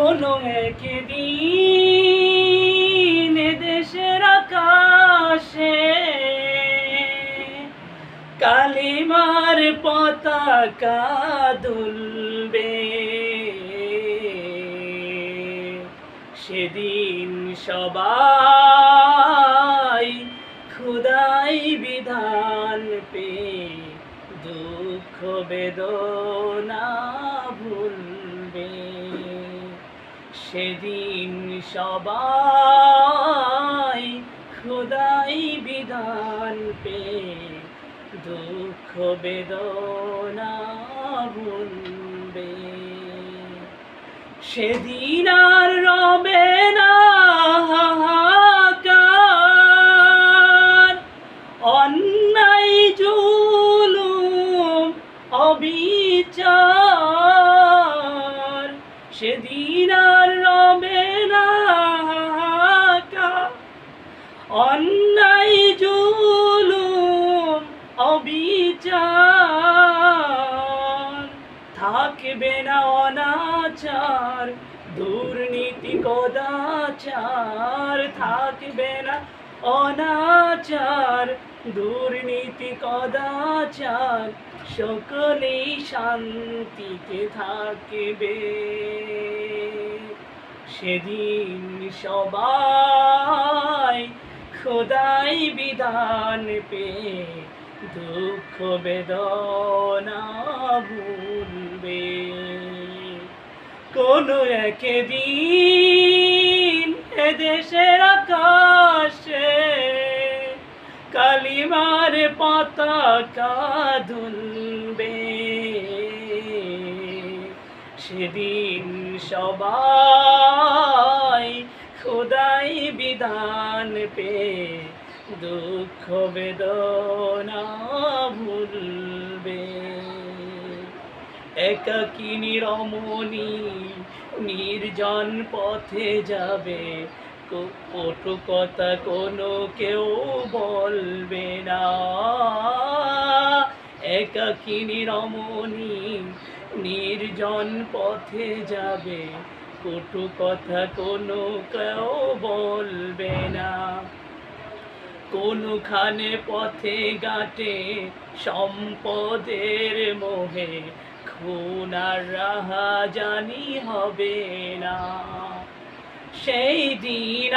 কোনো একদিন দেশের আকাশে কালিমার পতাকা দুলবে, সেদিন সবাই খোদাই বিধান পেয়ে দুঃখ বেদনা ভুলবে। সেদিন সবাই খোদাই বিধান পেয়ে দুঃখ বেদনা ভুলবে। সেদিন আর রবে না হাহাকার, অন্যায় জুলুম অবিচার। সেদিন আর রবে না হাহাকার, অন্যায় জুলুম অবিচার। থাকবে না অনাচার, দুর্নীতি কদাচার। থাকবে না অনাচার, দুর্নীতি কদাচার। সকলেই শান্তিতে থাকবে। সেদিন সবাই খোদাই বিধান পেয়ে দুঃখ বেদনা ভুলবে। কোনো একদিন এদেশের আকাশে কালিমার পতাকা দুলবে, সেদিন সবাই খোদাই বিধান পেয়ে দুঃখ বেদনা ভুলবে। একাকিনী রমণী নির্জন পথে যাবে, কটু কথা কোনো কেউ বলবে না। একাকিনী রমণী নির্জন পথে যাবে, কটু কথা কোনো কেউ বলবে না। কোনখানে পথে ঘাটে সম্পদের মোহে খুন আর রাহাজানি হবে না। সেই দিন